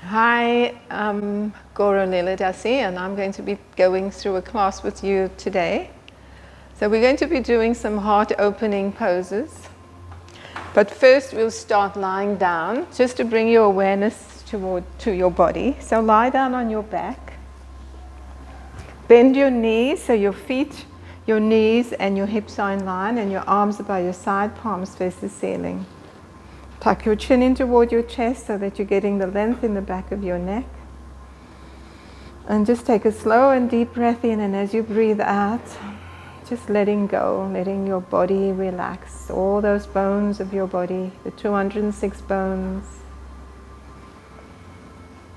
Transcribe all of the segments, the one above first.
Hi, I'm Gaura Lila Dasi, and I'm going to be going through a class with you today. So we're going to be doing some heart opening poses. But first we'll start lying down, just to bring your awareness to your body. So lie down on your back. Bend your knees, so your feet, your knees and your hips are in line, and your arms are by your side, palms face the ceiling. Tuck your chin in toward your chest so that you're getting the length in the back of your neck. And just take a slow and deep breath in, and as you breathe out, just letting go, letting your body relax. All those bones of your body, the 206 bones.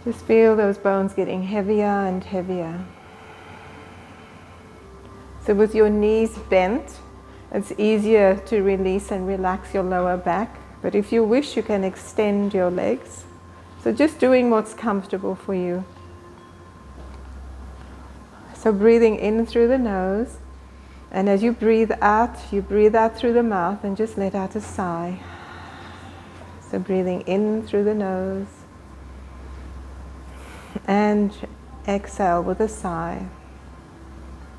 Just feel those bones getting heavier and heavier. So with your knees bent, it's easier to release and relax your lower back. But if you wish, you can extend your legs. So just doing what's comfortable for you. So breathing in through the nose. And as you breathe out through the mouth and just let out a sigh. So breathing in through the nose. And exhale with a sigh.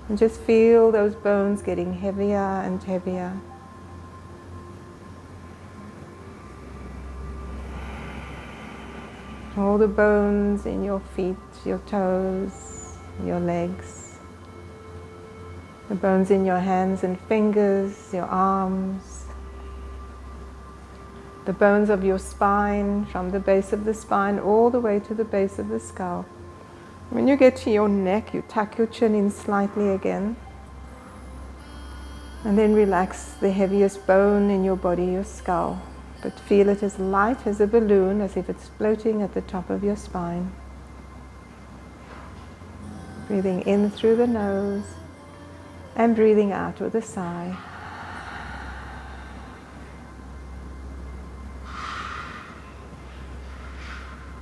And just feel those bones getting heavier and heavier. All the bones in your feet, your toes, your legs. The bones in your hands and fingers, your arms. The bones of your spine, from the base of the spine all the way to the base of the skull. When you get to your neck, you tuck your chin in slightly again. And then relax the heaviest bone in your body, your skull. But feel it as light as a balloon, as if it's floating at the top of your spine. Breathing in through the nose and breathing out with a sigh.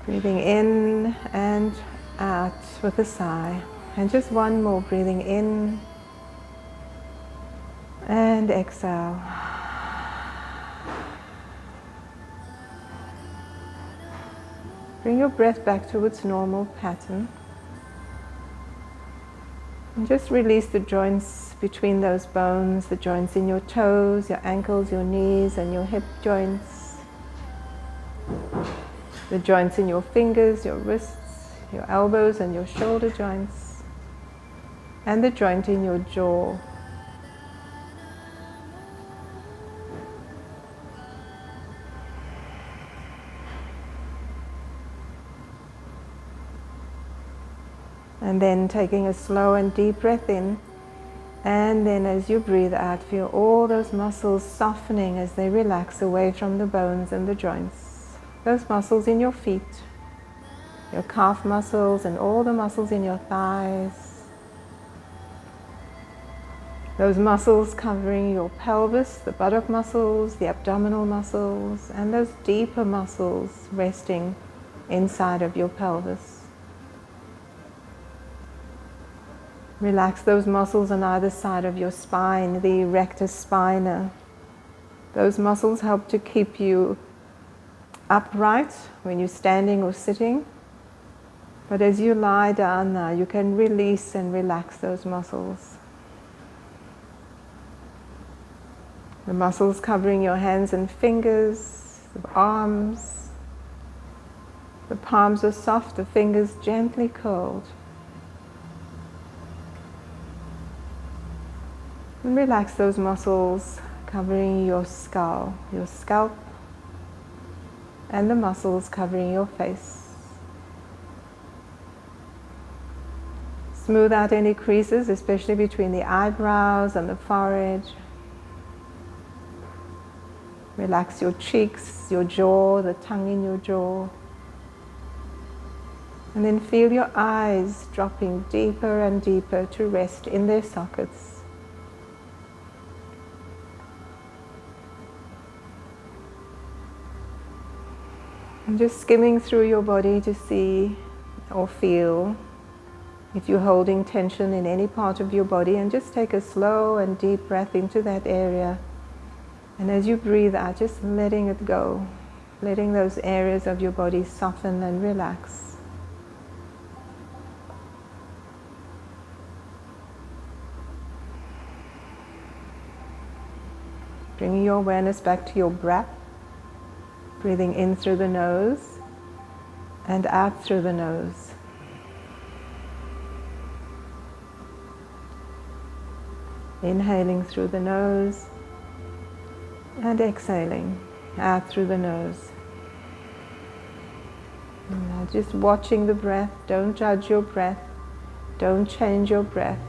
Breathing in and out with a sigh. And just one more, breathing in and exhale. Bring your breath back to its normal pattern. And just release the joints between those bones, the joints in your toes, your ankles, your knees, and your hip joints. The joints in your fingers, your wrists, your elbows, and your shoulder joints. And the joint in your jaw. And then taking a slow and deep breath in, and then as you breathe out, feel all those muscles softening as they relax away from the bones and the joints. Those muscles in your feet, your calf muscles, and all the muscles in your thighs. Those muscles covering your pelvis, the buttock muscles, the abdominal muscles, and those deeper muscles resting inside of your pelvis. Relax those muscles on either side of your spine, the rectus spina. Those muscles help to keep you upright when you're standing or sitting. But as you lie down now, you can release and relax those muscles. The muscles covering your hands and fingers, the arms. The palms are soft, the fingers gently curled. And relax those muscles covering your skull, your scalp, and the muscles covering your face. Smooth out any creases, especially between the eyebrows and the forehead. Relax your cheeks, your jaw, the tongue in your jaw. And then feel your eyes dropping deeper and deeper to rest in their sockets. And just skimming through your body to see or feel if you're holding tension in any part of your body, and just take a slow and deep breath into that area. And as you breathe out, just letting it go. letting those areas of your body soften and relax. Bringing your awareness back to your breath, breathing in through the nose and out through the nose. Inhaling through the nose and exhaling out through the nose. Now just watching the breath, don't judge your breath, don't change your breath.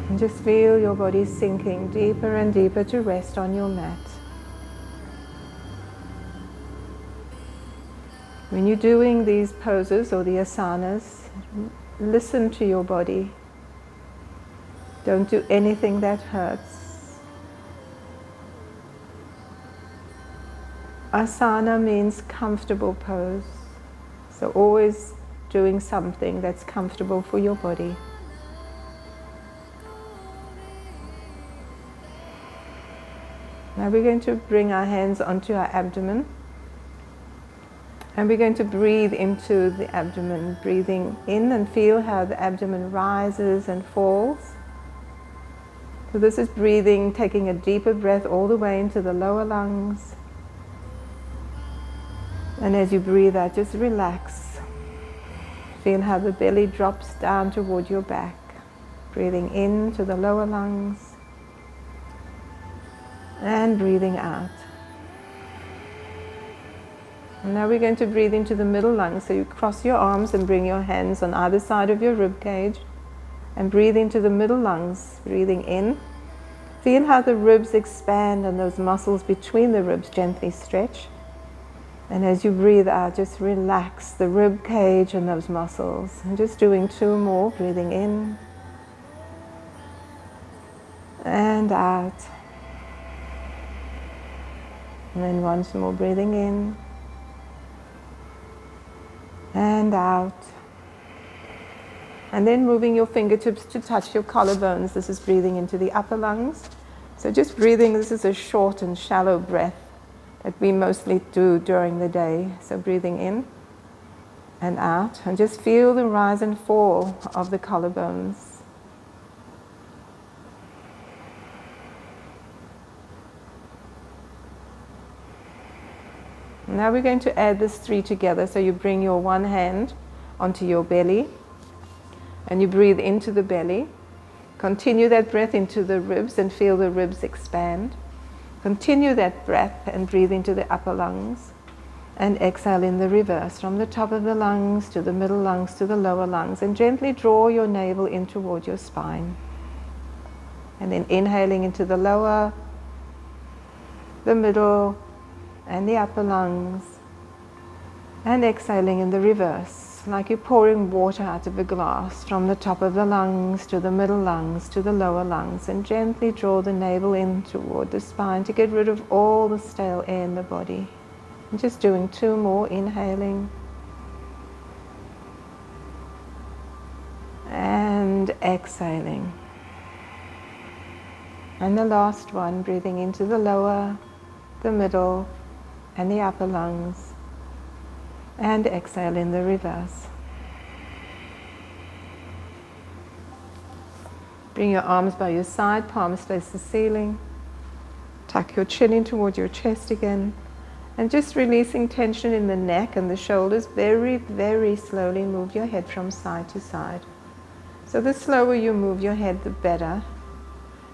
And just feel your body sinking deeper and deeper to rest on your mat. When you're doing these poses or the asanas, listen to your body. Don't do anything that hurts. Asana means comfortable pose. So always doing something that's comfortable for your body. Now we're going to bring our hands onto our abdomen. And we're going to breathe into the abdomen, breathing in and feel how the abdomen rises and falls. So this is breathing, taking a deeper breath all the way into the lower lungs. And as you breathe out, just relax. Feel how the belly drops down toward your back. Breathing into the lower lungs. And breathing out. And now we're going to breathe into the middle lungs. So you cross your arms and bring your hands on either side of your rib cage. And breathe into the middle lungs, breathing in. Feel how the ribs expand and those muscles between the ribs gently stretch. And as you breathe out, just relax the rib cage and those muscles. And just doing 2 more, breathing in and out. And then once more, breathing in and out. And then moving your fingertips to touch your collarbones. This is breathing into the upper lungs. So just breathing, this is a short and shallow breath that we mostly do during the day. So breathing in and out. And just feel the rise and fall of the collarbones. Now we're going to add this 3 together. So you bring your one hand onto your belly and you breathe into the belly. Continue that breath into the ribs and feel the ribs expand. Continue that breath and breathe into the upper lungs and exhale in the reverse from the top of the lungs to the middle lungs to the lower lungs, and gently draw your navel in toward your spine. And then inhaling into the lower, the middle, and the upper lungs, and exhaling in the reverse, like you're pouring water out of a glass from the top of the lungs to the middle lungs to the lower lungs, and gently draw the navel in toward the spine to get rid of all the stale air in the body. And just doing 2 more, inhaling and exhaling. And the last one, breathing into the lower, the middle, and the upper lungs, and exhale in the reverse. Bring your arms by your side, palms face the ceiling. Tuck your chin in toward your chest again, and just releasing tension in the neck and the shoulders. Very, very slowly move your head from side to side. So the slower you move your head, the better.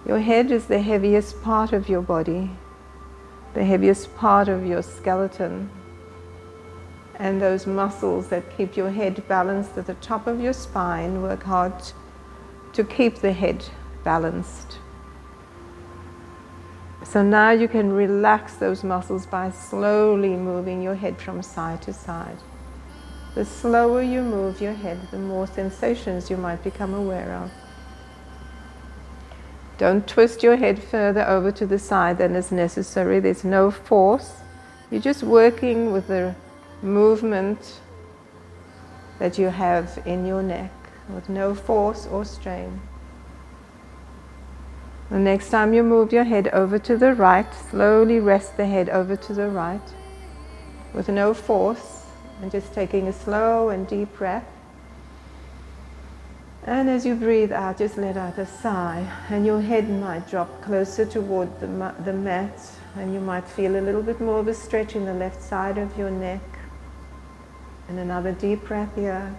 Your head is the heaviest part of your body, the heaviest part of your skeleton, and those muscles that keep your head balanced at the top of your spine work hard to keep the head balanced. So now you can relax those muscles by slowly moving your head from side to side. The slower you move your head, the more sensations you might become aware of. Don't twist your head further over to the side than is necessary. There's no force. You're just working with the movement that you have in your neck with no force or strain. The next time you move your head over to the right, slowly rest the head over to the right with no force, and just taking a slow and deep breath. And as you breathe out, just let out a sigh, and your head might drop closer toward the mat, and you might feel a little bit more of a stretch in the left side of your neck. And another deep breath here,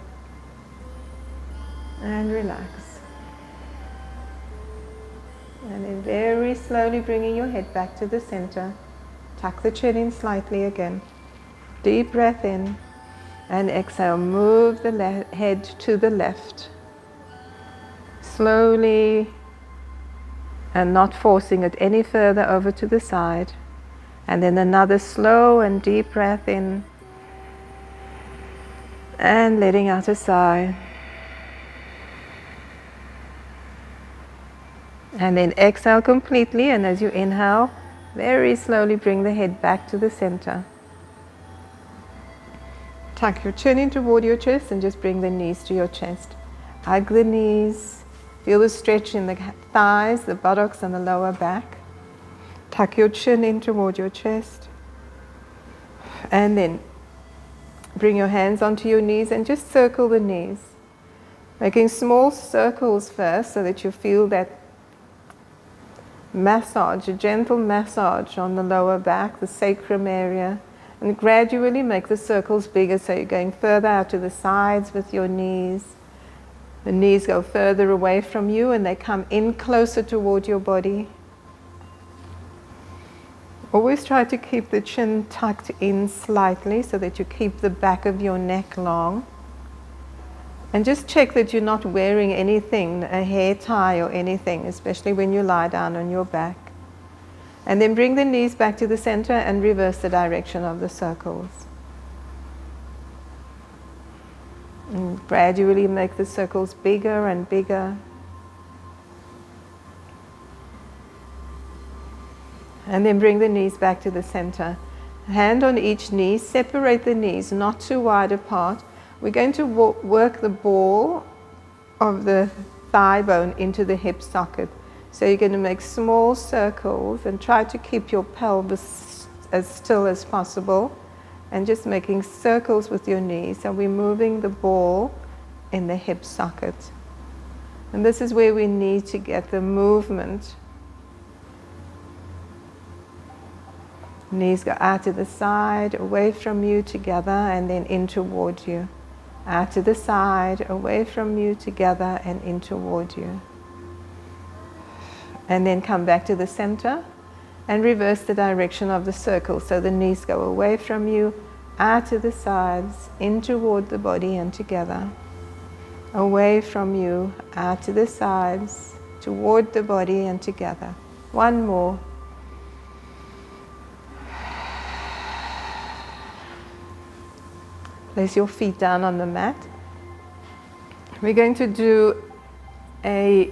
and relax. And then very slowly bringing your head back to the center. Tuck the chin in slightly again. Deep breath in, and exhale, move the head to the left. Slowly, and not forcing it any further, over to the side. And then another slow and deep breath in, and letting out a sigh. And then exhale completely, and as you inhale, very slowly bring the head back to the center. Tuck your chin in toward your chest and just bring the knees to your chest. Hug the knees, feel the stretch in the thighs, the buttocks and the lower back. Tuck your chin in toward your chest. And then bring your hands onto your knees and just circle the knees. Making small circles first so that you feel that massage, a gentle massage on the lower back, the sacrum area, and gradually make the circles bigger, so you're going further out to the sides with your knees. The knees go further away from you and they come in closer toward your body. Always try to keep the chin tucked in slightly so that you keep the back of your neck long. And just check that you're not wearing anything, a hair tie or anything, especially when you lie down on your back. And then bring the knees back to the center and reverse the direction of the circles. And gradually make the circles bigger and bigger. And then bring the knees back to the center. Hand on each knee, separate the knees, not too wide apart. We're going to work the ball of the thigh bone into the hip socket. So you're going to make small circles and try to keep your pelvis as still as possible, and just making circles with your knees. So we're moving the ball in the hip socket. And this is where we need to get the movement. Knees go out to the side, away from you, together, and then in toward you. Out to the side, away from you, together, and in toward you. And then come back to the center and reverse the direction of the circle. So the knees go away from you, out to the sides, in toward the body and together. Away from you, out to the sides, toward the body and together. One more. Place your feet down on the mat. We're going to do a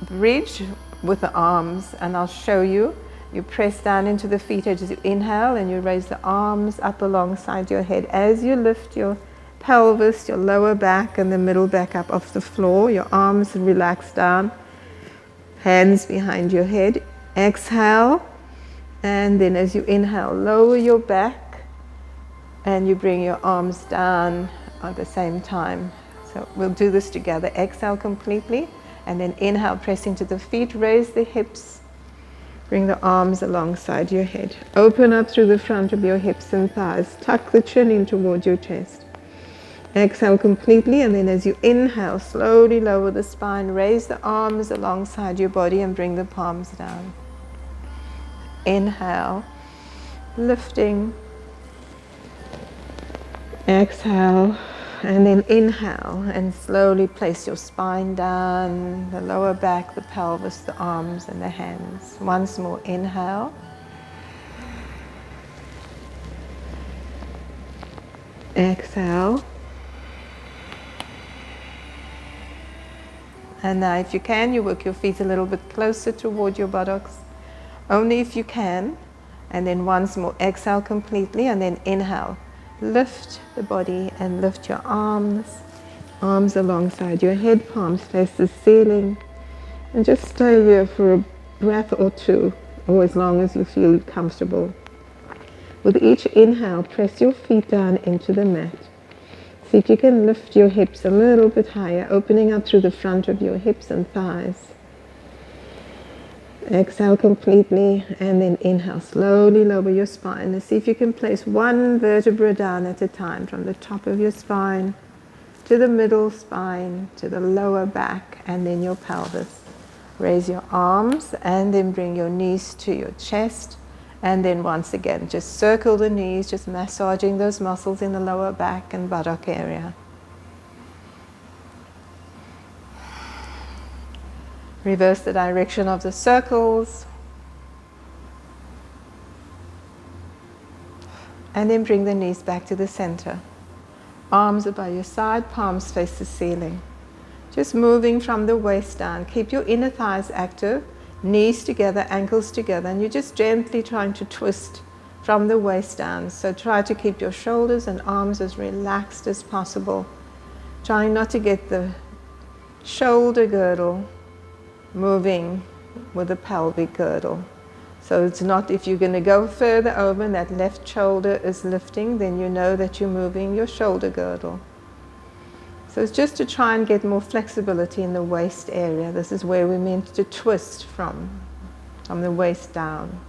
bridge with the arms, and I'll show you. You press down into the feet as you inhale, and you raise the arms up alongside your head. As you lift your pelvis, your lower back and the middle back up off the floor, your arms relax down, hands behind your head. Exhale, and then as you inhale, lower your back, and you bring your arms down at the same time. So we'll do this together. Exhale completely, and then inhale, press into the feet, raise the hips, bring the arms alongside your head. Open up through the front of your hips and thighs. Tuck the chin in toward your chest. Exhale completely, and then as you inhale, slowly lower the spine, raise the arms alongside your body and bring the palms down. Inhale, lifting. Exhale, and then inhale, and slowly place your spine down, the lower back, the pelvis, the arms and the hands. Once more, inhale. Exhale. And now if you can, you work your feet a little bit closer toward your buttocks, only if you can. And then once more, exhale completely, and then inhale. Lift the body and lift your arms alongside your head, palms face the ceiling, and just stay here for breath or two, or as long as you feel comfortable. With each inhale, press your feet down into the mat. See if you can lift your hips a little bit higher, opening up through the front of your hips and thighs. Exhale completely, and then inhale. Slowly lower your spine and see if you can place one vertebra down at a time, from the top of your spine to the middle spine to the lower back, and then your pelvis. Raise your arms and then bring your knees to your chest, and then once again just circle the knees, just massaging those muscles in the lower back and buttock area. Reverse the direction of the circles. And then bring the knees back to the center. Arms are by your side, palms face the ceiling. Just moving from the waist down. Keep your inner thighs active, knees together, ankles together, and you're just gently trying to twist from the waist down. So try to keep your shoulders and arms as relaxed as possible. Trying not to get the shoulder girdle moving with the pelvic girdle. So it's not, if you're going to go further over and that left shoulder is lifting, then you know that you're moving your shoulder girdle. So it's just to try and get more flexibility in the waist area. This is where we're meant to twist from the waist down.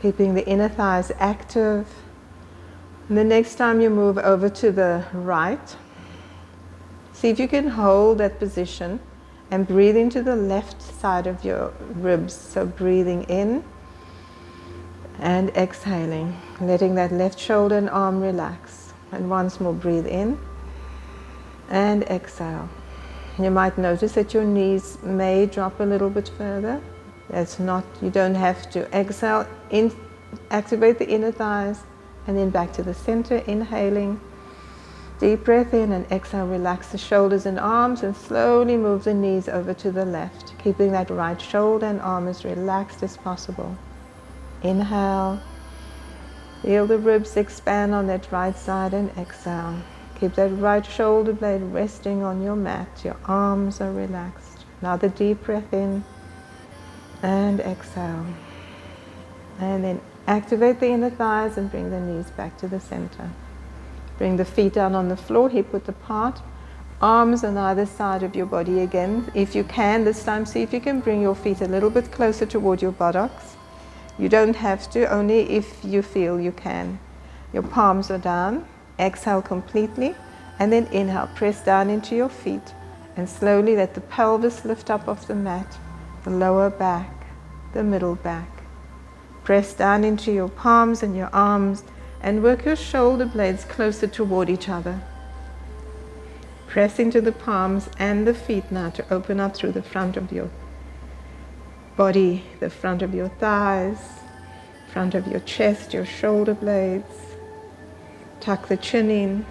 Keeping the inner thighs active. And the next time you move over to the right, see if you can hold that position and breathe into the left side of your ribs. So breathing in and exhaling, letting that left shoulder and arm relax. And once more, breathe in and exhale. You might notice that your knees may drop a little bit further. That's not, you don't have to. Exhale, activate the inner thighs, and then back to the center, inhaling. Deep breath in and exhale, relax the shoulders and arms, and slowly move the knees over to the left, keeping that right shoulder and arm as relaxed as possible. Inhale, feel the ribs expand on that right side, and exhale. Keep that right shoulder blade resting on your mat, your arms are relaxed. Another deep breath in and exhale. And then activate the inner thighs and bring the knees back to the center. Bring the feet down on the floor, hip width apart. Arms on either side of your body again. If you can, this time see if you can bring your feet a little bit closer toward your buttocks. You don't have to, only if you feel you can. Your palms are down. Exhale completely. And then inhale, press down into your feet. And slowly let the pelvis lift up off the mat. The lower back, the middle back. Press down into your palms and your arms, and work your shoulder blades closer toward each other. Press into the palms and the feet now to open up through the front of your body, the front of your thighs, front of your chest, your shoulder blades. Tuck the chin in.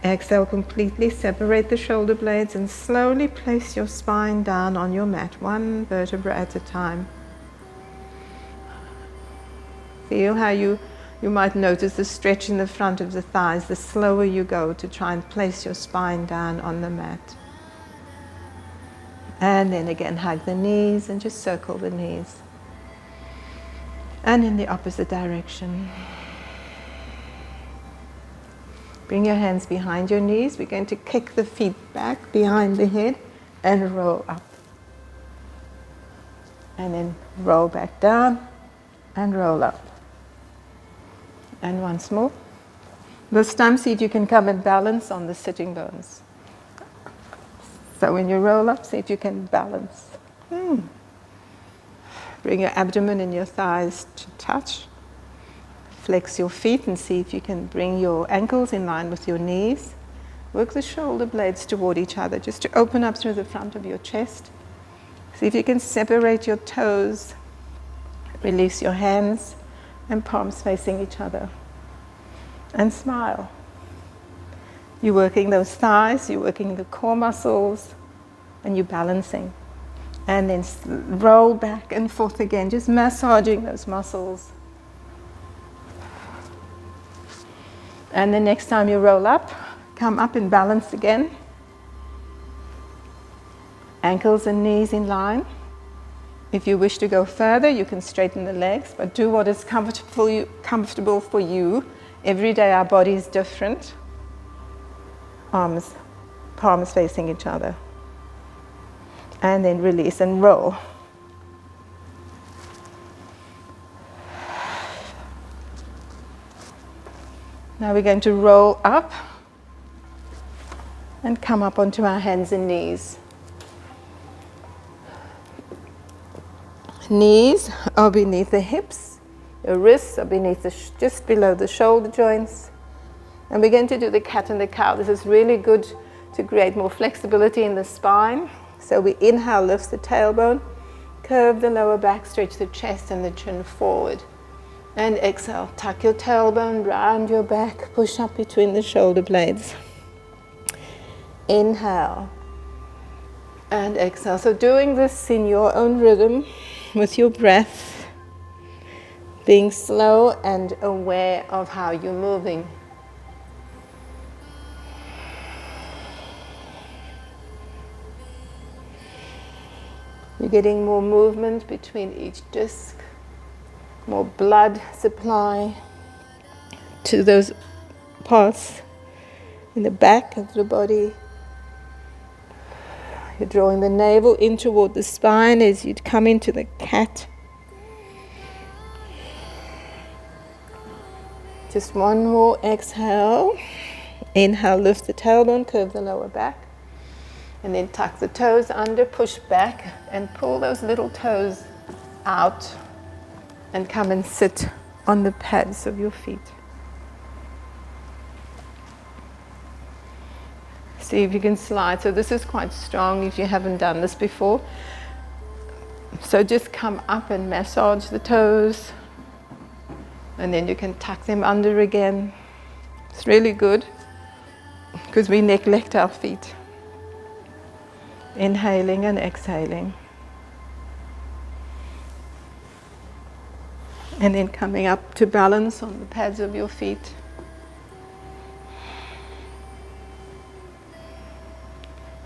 Exhale completely, separate the shoulder blades, and slowly place your spine down on your mat, one vertebra at a time. Feel how you might notice the stretch in the front of the thighs the slower you go to try and place your spine down on the mat. And then again, hug the knees and just circle the knees. And in the opposite direction. Bring your hands behind your knees. We're going to kick the feet back behind the head and roll up. And then roll back down and roll up. And once more. This time, see if you can come and balance on the sitting bones. So when you roll up, see if you can balance. Bring your abdomen and your thighs to touch. Flex your feet and see if you can bring your ankles in line with your knees. Work the shoulder blades toward each other, just to open up through the front of your chest. See if you can separate your toes. Release your hands and palms facing each other. And smile. You're working those thighs, you're working the core muscles, and you're balancing. And then roll back and forth again, just massaging those muscles. And the next time you roll up, come up and balance again. Ankles and knees in line. If you wish to go further, you can straighten the legs, but do what is comfortable for you. Every day our body is different. Palms facing each other. And then release and roll. Now we're going to roll up and come up onto our hands and knees. Knees are beneath the hips, your wrists are beneath just below the shoulder joints. And we're going to do the cat and the cow. This is really good to create more flexibility in the spine. So we inhale, lift the tailbone, curve the lower back, stretch the chest and the chin forward. And exhale, tuck your tailbone, round your back, push up between the shoulder blades. Inhale and exhale. So doing this in your own rhythm with your breath, being slow and aware of how you're moving. You're getting more movement between each disc, more blood supply to those parts in the back of the body. You're drawing the navel in toward the spine as you'd come into the cat. Just one more exhale. Inhale, lift the tailbone, curve the lower back. And then tuck the toes under, push back, and pull those little toes out. And come and sit on the pads of your feet. See if you can slide. So this is quite strong if you haven't done this before. So just come up and massage the toes. And then you can tuck them under again. It's really good because we neglect our feet. Inhaling and exhaling. And then coming up to balance on the pads of your feet.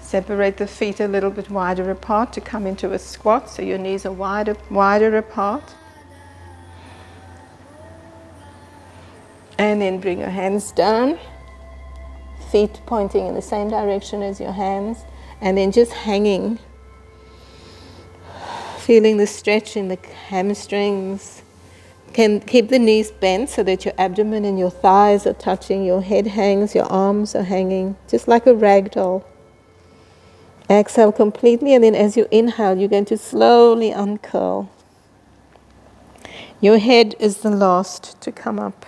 Separate the feet a little bit wider apart to come into a squat, so your knees are wider apart. And then bring your hands down, feet pointing in the same direction as your hands, and then just hanging, feeling the stretch in the hamstrings. Can keep the knees bent so that your abdomen and your thighs are touching, your head hangs, your arms are hanging, just like a rag doll. Exhale completely, and then as you inhale, you're going to slowly uncurl. Your head is the last to come up.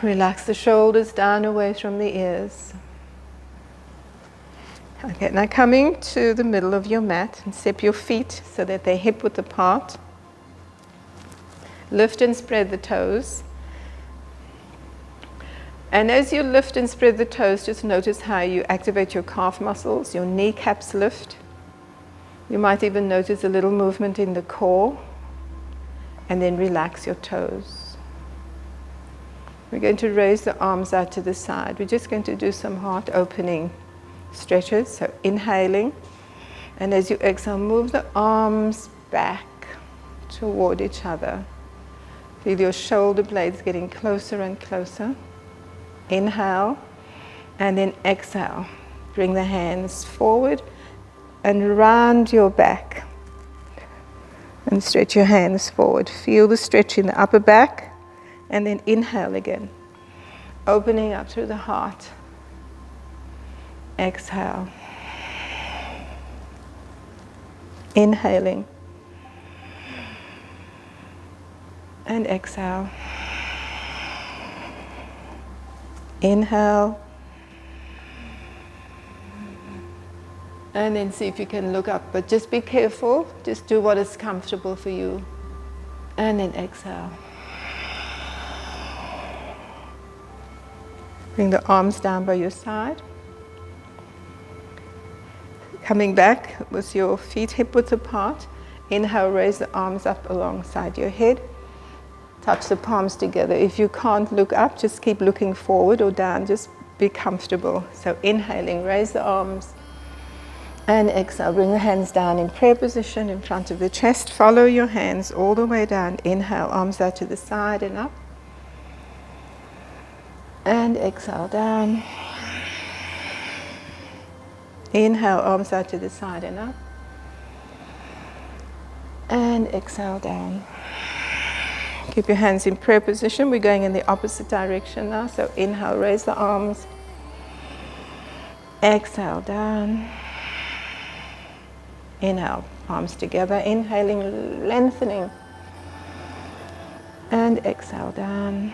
Relax the shoulders down away from the ears. Okay, now coming to the middle of your mat and step your feet so that they're hip width apart. Lift and spread the toes. And as you lift and spread the toes, just notice how you activate your calf muscles, your kneecaps lift. You might even notice a little movement in the core, and then relax your toes. We're going to raise the arms out to the side. We're just going to do some heart opening stretches. So inhaling, and as you exhale, move the arms back toward each other. Feel your shoulder blades getting closer and closer. Inhale, and then exhale. Bring the hands forward and round your back. And stretch your hands forward. Feel the stretch in the upper back, and then inhale again. Opening up through the heart. Exhale. Inhaling. And exhale. Inhale. And then see if you can look up, but just be careful. Just do what is comfortable for you. And then exhale. Bring the arms down by your side. Coming back with your feet hip width apart. Inhale, raise the arms up alongside your head. Touch the palms together. If you can't look up, just keep looking forward or down. Just be comfortable. So inhaling, raise the arms, and exhale, bring the hands down in prayer position in front of the chest. Follow your hands all the way down. Inhale, arms out to the side and up. And exhale, down. Inhale, arms out to the side and up. And exhale, down. Keep your hands in prayer position. We're going in the opposite direction now. So inhale, raise the arms. Exhale, down. Inhale, palms together. Inhaling, lengthening. And exhale, down.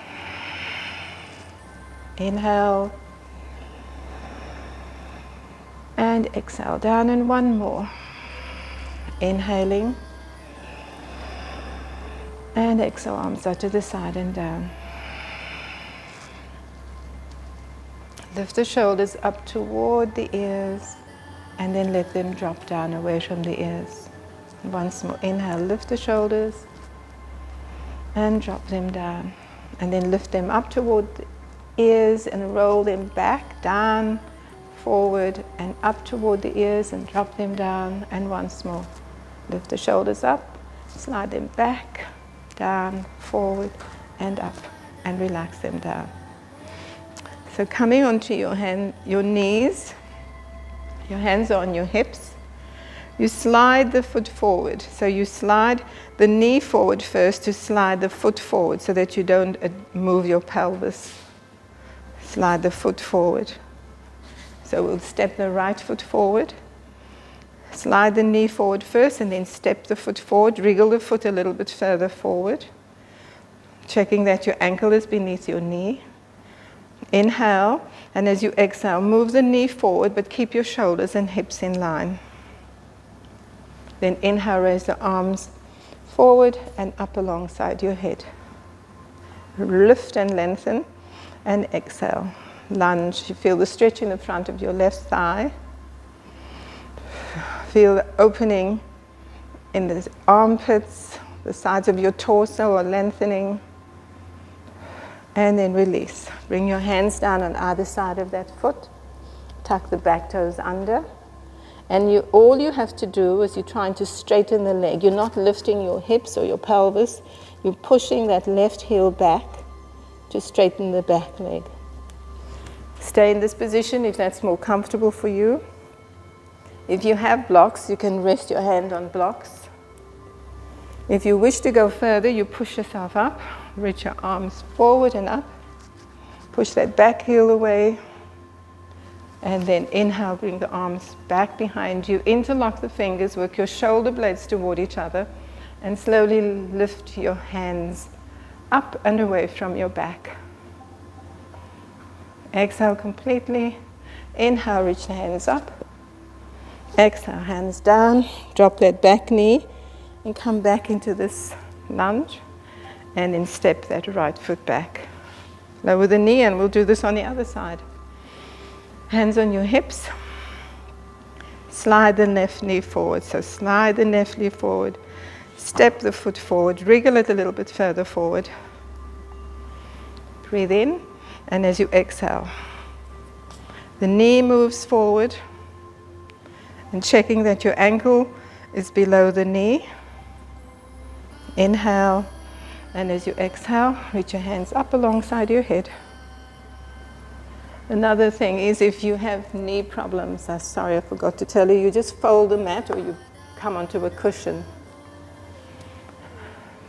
Inhale. And exhale, down. And one more. Inhaling. And exhale, arms out to the side and down. Lift the shoulders up toward the ears and then let them drop down away from the ears. Once more, inhale, lift the shoulders and drop them down. And then lift them up toward the ears and roll them back, down, forward, and up toward the ears and drop them down. And once more, lift the shoulders up, slide them back, down, forward, and up, and relax them down. So coming onto your knees, your hands are on your hips. You slide the foot forward. So you slide the knee forward first to slide the foot forward so that you don't move your pelvis. Slide the foot forward. So we'll step the right foot forward. Slide the knee forward first and then step the foot forward. Wriggle the foot a little bit further forward. Checking that your ankle is beneath your knee. Inhale, and as you exhale, move the knee forward but keep your shoulders and hips in line. Then inhale, raise the arms forward and up alongside your head. Lift and lengthen, and exhale. Lunge. You feel the stretch in the front of your left thigh. Feel the opening in the armpits, the sides of your torso are lengthening. And then release. Bring your hands down on either side of that foot. Tuck the back toes under. And all you have to do is you're trying to straighten the leg. You're not lifting your hips or your pelvis. You're pushing that left heel back to straighten the back leg. Stay in this position if that's more comfortable for you. If you have blocks, you can rest your hand on blocks. If you wish to go further, you push yourself up. Reach your arms forward and up. Push that back heel away. And then inhale, bring the arms back behind you. Interlock the fingers, work your shoulder blades toward each other. And slowly lift your hands up and away from your back. Exhale completely. Inhale, reach the hands up. Exhale, hands down. Drop that back knee and come back into this lunge. And then step that right foot back. Lower the knee, and we'll do this on the other side. Hands on your hips. Slide the left knee forward. So slide the left knee forward. Step the foot forward. Wriggle it a little bit further forward. Breathe in, and as you exhale, the knee moves forward. And checking that your ankle is below the knee. Inhale. And as you exhale, reach your hands up alongside your head. Another thing is if you have knee problems, sorry I forgot to tell you, you just fold the mat or you come onto a cushion.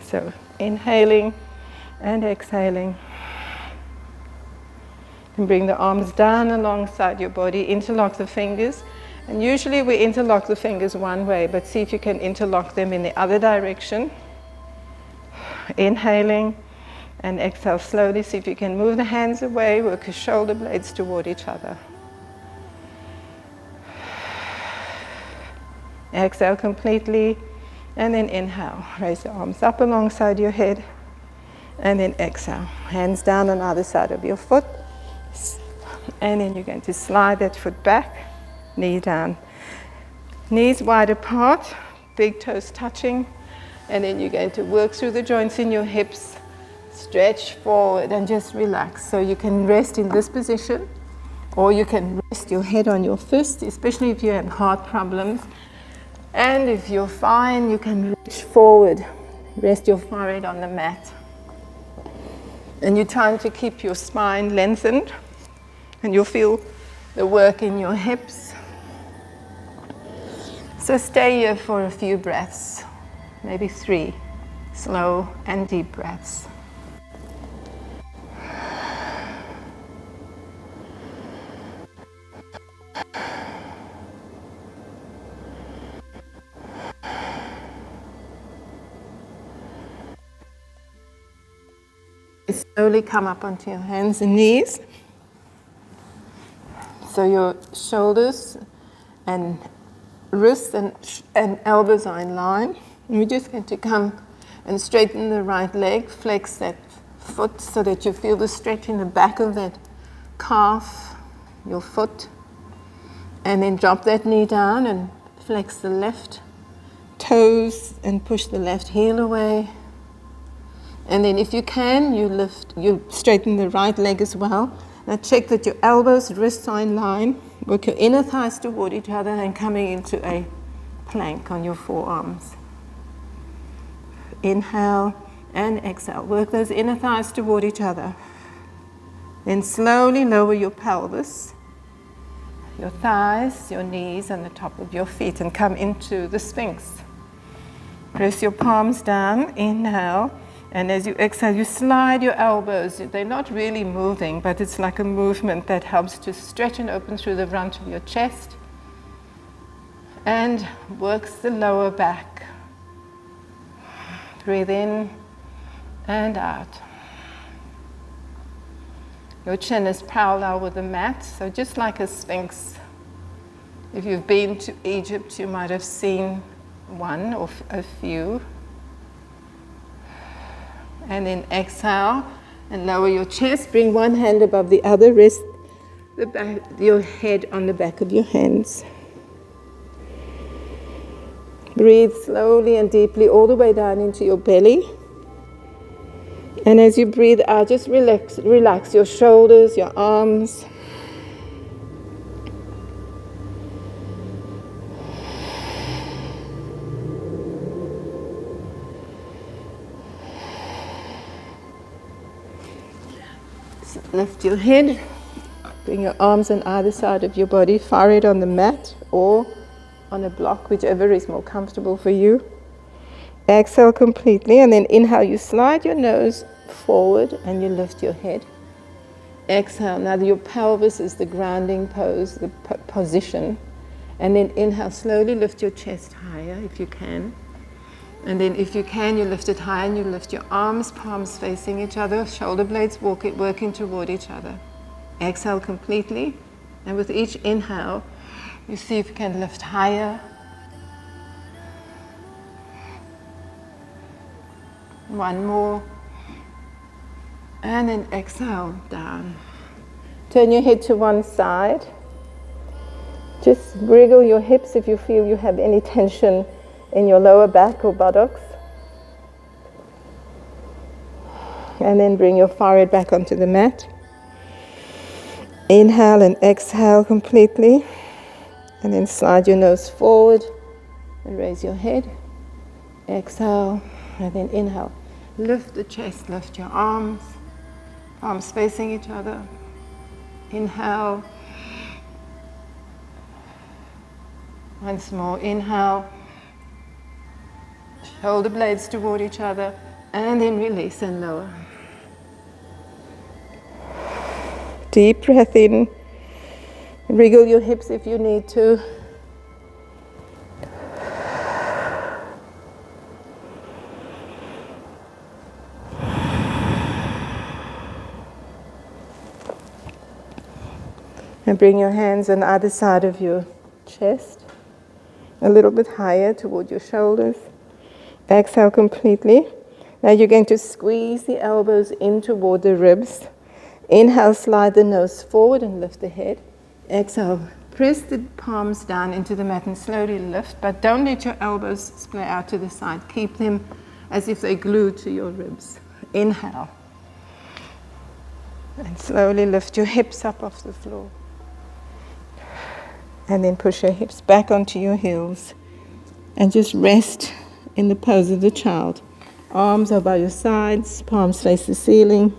So inhaling and exhaling. And bring the arms down alongside your body, interlock the fingers. And usually we interlock the fingers one way, but see if you can interlock them in the other direction. Inhaling and exhale slowly. See if you can move the hands away, work your shoulder blades toward each other. Exhale completely, and then inhale. Raise the arms up alongside your head, and then exhale. Hands down on either side of your foot, and then you're going to slide that foot back, knee down. Knees wide apart, big toes touching. And then you're going to work through the joints in your hips, stretch forward and just relax. So you can rest in this position Or you can rest your head on your fist, especially if you have heart problems. And if you're fine, you can reach forward, rest your forehead on the mat. And you're trying to keep your spine lengthened, and you'll feel the work in your hips. So stay here for a few breaths, maybe 3 slow and deep breaths. Slowly come up onto your hands and knees. So your shoulders and wrists and elbows are in line. And we're just going to come and straighten the right leg, flex that foot so that you feel the stretch in the back of that calf, your foot. And then drop that knee down and flex the left toes and push the left heel away. And then if you can, you straighten the right leg as well. Now check that your elbows, wrists are in line. Work your inner thighs toward each other and coming into a plank on your forearms. Inhale and exhale. Work those inner thighs toward each other. Then slowly lower your pelvis, your thighs, your knees, and the top of your feet, and come into the Sphinx. Press your palms down, inhale. And as you exhale, you slide your elbows. They're not really moving, but it's like a movement that helps to stretch and open through the front of your chest and works the lower back. Breathe in and out. Your chin is parallel with the mat, so just like a sphinx. If you've been to Egypt, you might have seen one or a few. And then exhale and lower your chest. Bring one hand above the other. Rest your head on the back of your hands. Breathe slowly and deeply all the way down into your belly. And as you breathe out, just relax your shoulders, your arms. Lift your head, bring your arms on either side of your body, forehead on the mat or on a block, whichever is more comfortable for you. Exhale completely, and then inhale, you slide your nose forward and you lift your head. Exhale, now your pelvis is the grounding pose, the position. And then inhale, slowly lift your chest higher if you can. And then if you can, you lift it high and you lift your arms, palms facing each other, shoulder blades working toward each other. Exhale completely. And with each inhale, you see if you can lift higher. One more. And then exhale down. Turn your head to one side. Just wriggle your hips if you feel you have any tension in your lower back or buttocks. And then bring your forehead back onto the mat. Inhale and exhale completely. And then slide your nose forward and raise your head. Exhale and then inhale. Lift the chest, lift your arms. Arms facing each other. Inhale. Once more, inhale. Shoulder blades toward each other, and then release and lower. Deep breath in. Wriggle your hips if you need to. And bring your hands on either side of your chest, a little bit higher toward your shoulders. Exhale completely. Now you're going to squeeze the elbows in toward the ribs. Inhale, slide the nose forward and lift the head. Exhale, press the palms down into the mat and slowly lift, but don't let your elbows splay out to the side. Keep them as if they're glued to your ribs. Inhale. And slowly lift your hips up off the floor. And then push your hips back onto your heels. And just rest in the pose of the child. Arms are by your sides, palms face the ceiling.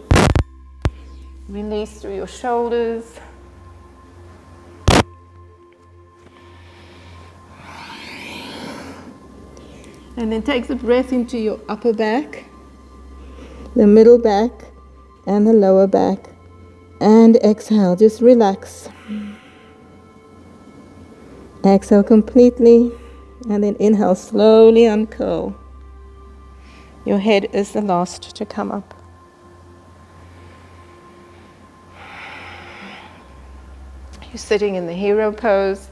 Release through your shoulders. And then take the breath into your upper back, the middle back, and the lower back. And exhale, just relax. Exhale completely, and then inhale, slowly uncurl. Your head is the last to come up. You're sitting in the hero pose.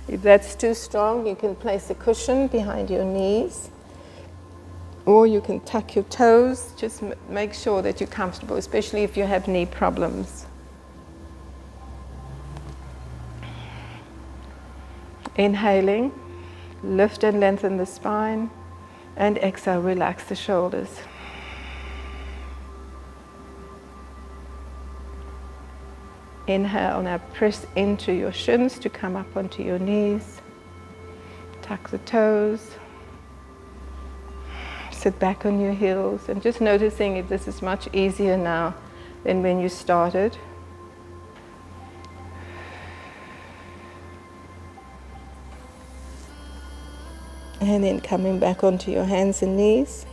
If that's too strong, you can place a cushion behind your knees, or you can tuck your toes. Just make sure that you're comfortable, especially if you have knee problems. Inhaling, lift and lengthen the spine, and exhale, relax the shoulders. Inhale, now press into your shins to come up onto your knees. Tuck the toes. Sit back on your heels, and just noticing if this is much easier now than when you started. And then coming back onto your hands and knees.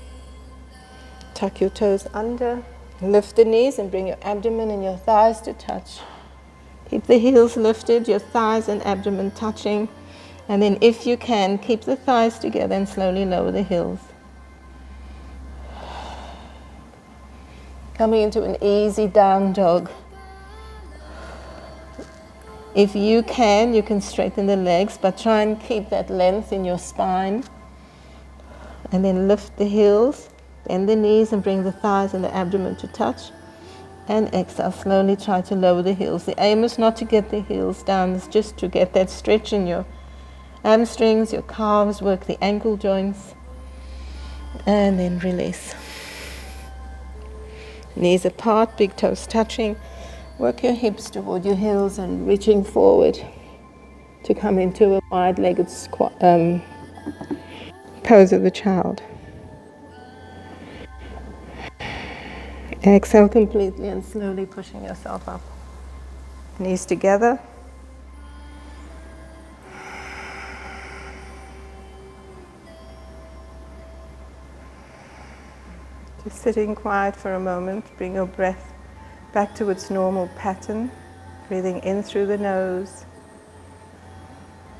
Tuck your toes under. Lift the knees and bring your abdomen and your thighs to touch. Keep the heels lifted, your thighs and abdomen touching. And then if you can, keep the thighs together and slowly lower the heels. Coming into an easy down dog. If you can straighten the legs, but try and keep that length in your spine. And then lift the heels, bend the knees and bring the thighs and the abdomen to touch. And exhale, slowly try to lower the heels. The aim is not to get the heels down, it's just to get that stretch in your hamstrings, your calves, work the ankle joints. And then release. Knees apart, big toes touching. Work your hips toward your heels and reaching forward to come into a wide-legged pose of the child. Exhale completely and slowly pushing yourself up. Knees together. Just sitting quiet for a moment. Bring your breath back to its normal pattern. Breathing in through the nose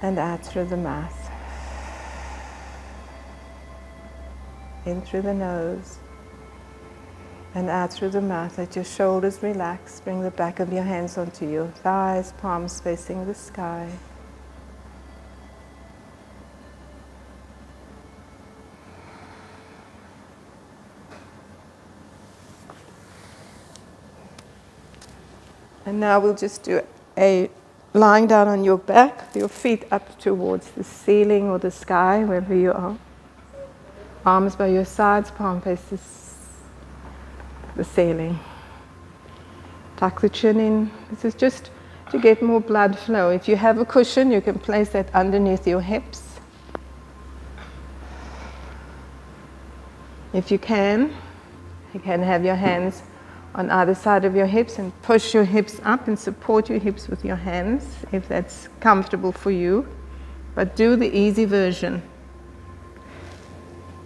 and out through the mouth. In through the nose and out through the mouth. Let your shoulders relax. Bring the back of your hands onto your thighs, palms facing the sky. And now we'll just do a lying down on your back, your feet up towards the ceiling or the sky, wherever you are. Arms by your sides, palm faces the ceiling. Tuck the chin in. This is just to get more blood flow. If you have a cushion, you can place that underneath your hips. If you can have your hands on either side of your hips and push your hips up and support your hips with your hands if that's comfortable for you. But do the easy version.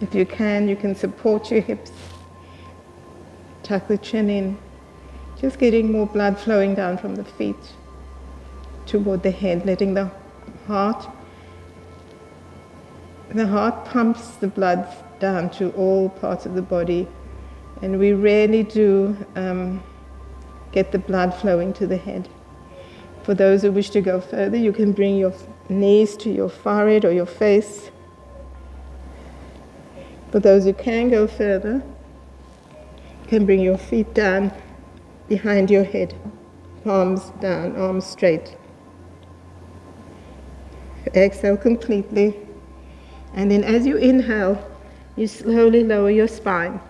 If you can support your hips. Tuck the chin in. Just getting more blood flowing down from the feet toward the head, letting the heart pumps the blood down to all parts of the body. And we rarely do get the blood flowing to the head. For those who wish to go further, you can bring your knees to your forehead or your face. For those who can go further, you can bring your feet down behind your head, palms down, arms straight. Exhale completely. And then as you inhale, you slowly lower your spine.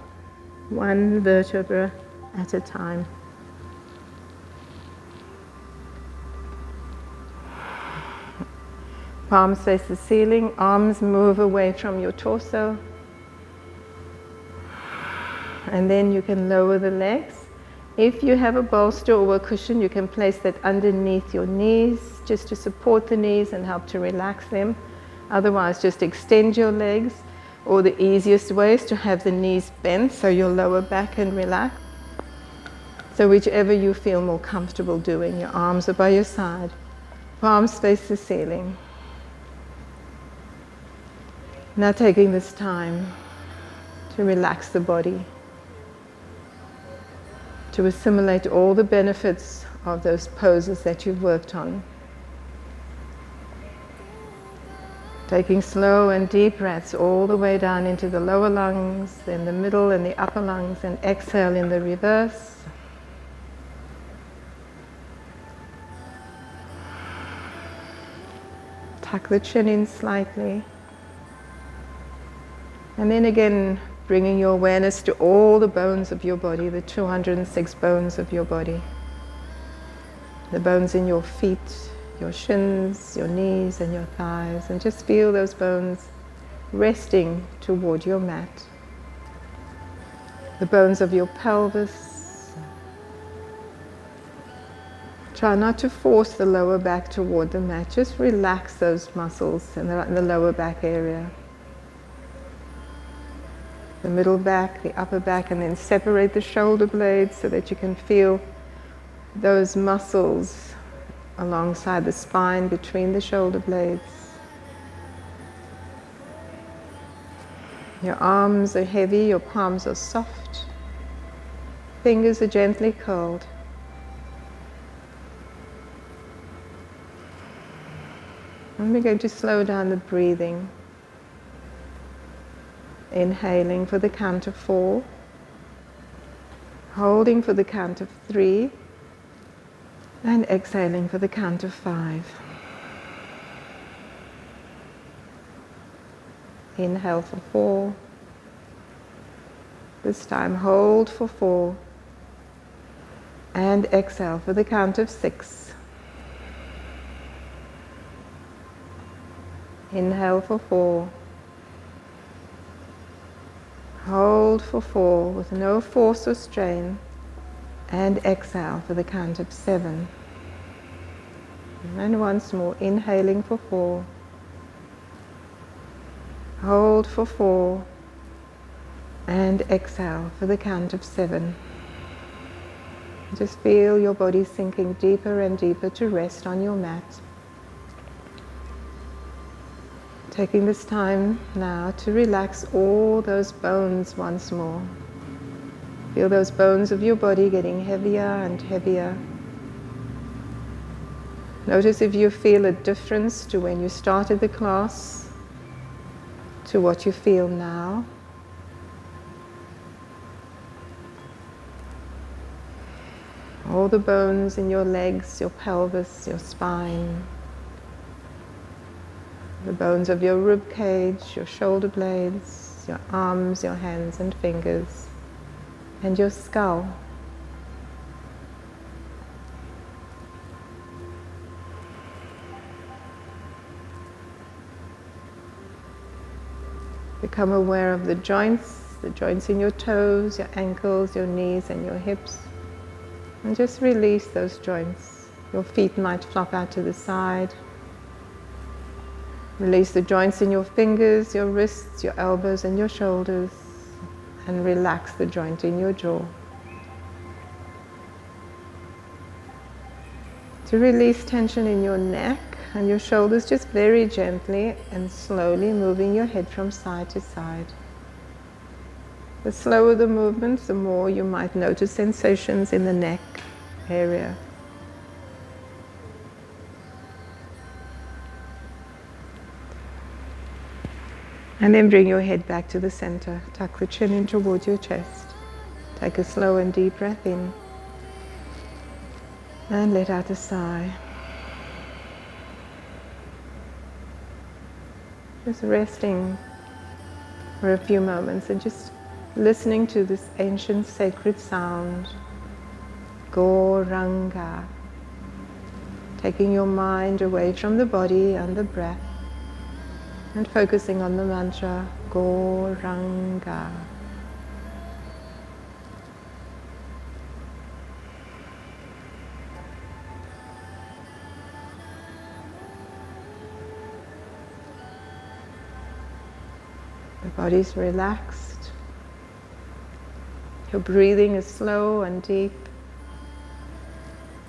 One vertebra at a time. Palms face the ceiling, arms move away from your torso. And then you can lower the legs. If you have a bolster or a cushion, you can place that underneath your knees just to support the knees and help to relax them. Otherwise, just extend your legs, or the easiest way is to have the knees bent so your lower back can relax. So whichever you feel more comfortable doing, your arms are by your side, palms face the ceiling. Now taking this time to relax the body, to assimilate all the benefits of those poses that you've worked on. Taking slow and deep breaths all the way down into the lower lungs, then the middle and the upper lungs, and exhale in the reverse. Tuck the chin in slightly. And then again, bringing your awareness to all the bones of your body, the 206 bones of your body. The bones in your feet, your shins, your knees and your thighs, and just feel those bones resting toward your mat. The bones of your pelvis. Try not to force the lower back toward the mat, just relax those muscles in the lower back area. The middle back, the upper back, and then separate the shoulder blades so that you can feel those muscles alongside the spine between the shoulder blades. Your arms are heavy, your palms are soft, fingers are gently curled. And we're going to slow down the breathing. Inhaling for the count of 4, holding for the count of 3, and exhaling for the count of 5. Inhale for 4. This time hold for 4, and exhale for the count of 6. Inhale for 4. Hold for 4 with no force or strain, and exhale for the count of 7. And once more, inhaling for 4. Hold for 4, and exhale for the count of 7. Just feel your body sinking deeper and deeper to rest on your mat. Taking this time now to relax all those bones once more. Feel those bones of your body getting heavier and heavier. Notice if you feel a difference to when you started the class to what you feel now. All the bones in your legs, your pelvis, your spine. The bones of your rib cage, your shoulder blades, your arms, your hands and fingers, and your skull. Become aware of the joints in your toes, your ankles, your knees and your hips, and just release those joints. Your feet might flop out to the side. Release the joints in your fingers, your wrists, your elbows and your shoulders, and relax the joint in your jaw. To release tension in your neck and your shoulders, just very gently and slowly moving your head from side to side. The slower the movement, the more you might notice sensations in the neck area. And then bring your head back to the center. Tuck the chin in towards your chest. Take a slow and deep breath in. And let out a sigh. Just resting for a few moments and just listening to this ancient sacred sound. Gauranga. Taking your mind away from the body and the breath. And focusing on the mantra Gauranga. The body's relaxed. Your breathing is slow and deep.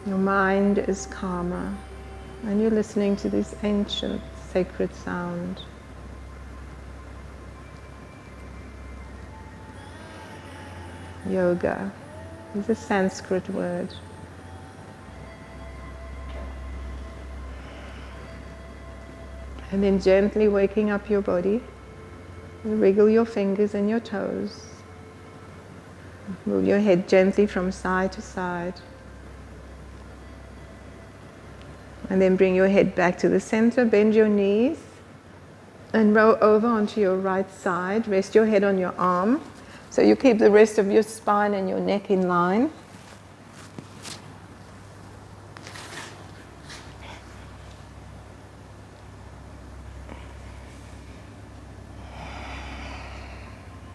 Your mind is calmer. And you're listening to this ancient sacred sound. Yoga is a Sanskrit word. And then gently waking up your body. Wriggle your fingers and your toes. Move your head gently from side to side. And then bring your head back to the center, bend your knees, and roll over onto your right side. Rest your head on your arm, so you keep the rest of your spine and your neck in line.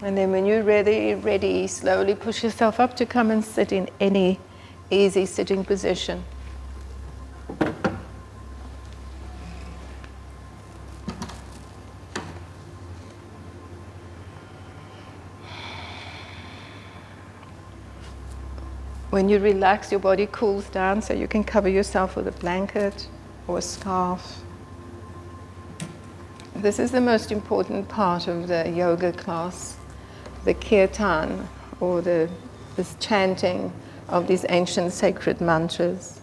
And then when you're ready, slowly push yourself up to come and sit in any easy sitting position. When you relax, your body cools down, so you can cover yourself with a blanket or a scarf. This is the most important part of the yoga class, the kirtan, or this chanting of these ancient sacred mantras.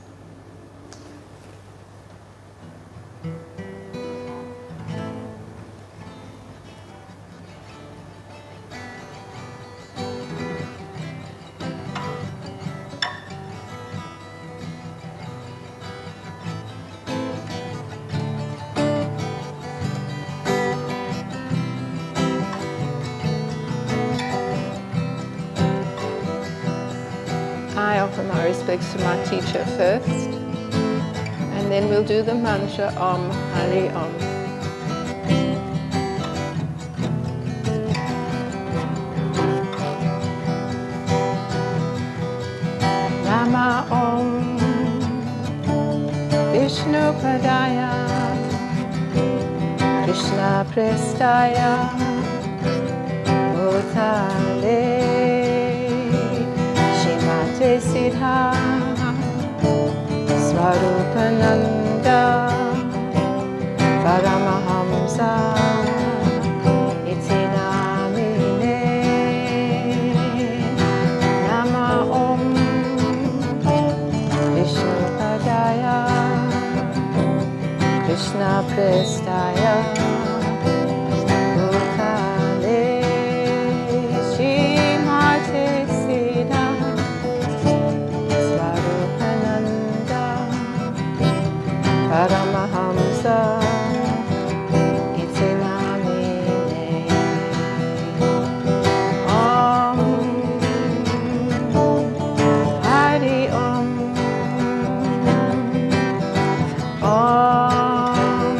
I offer my respects to my teacher first, and then we'll do the mantra Om Hari Om. Rama Om Vishnu Padaya Krishna Prestaya Bhutale Siddha Swarupananda Paramahamsa Iti Namine Nama Om Vishnu Padaya Krishna Prestaya Bhutale Srimate Siddha Paramahamsa Iti Namine Om Hari Om Om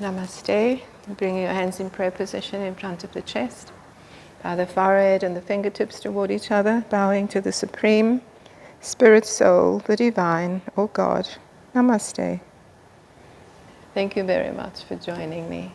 Namaste. Bring your hands in prayer position in front of the chest. Bow the forehead and the fingertips toward each other, bowing to the Supreme Spirit Soul, the Divine, or God. Namaste. Thank you very much for joining me.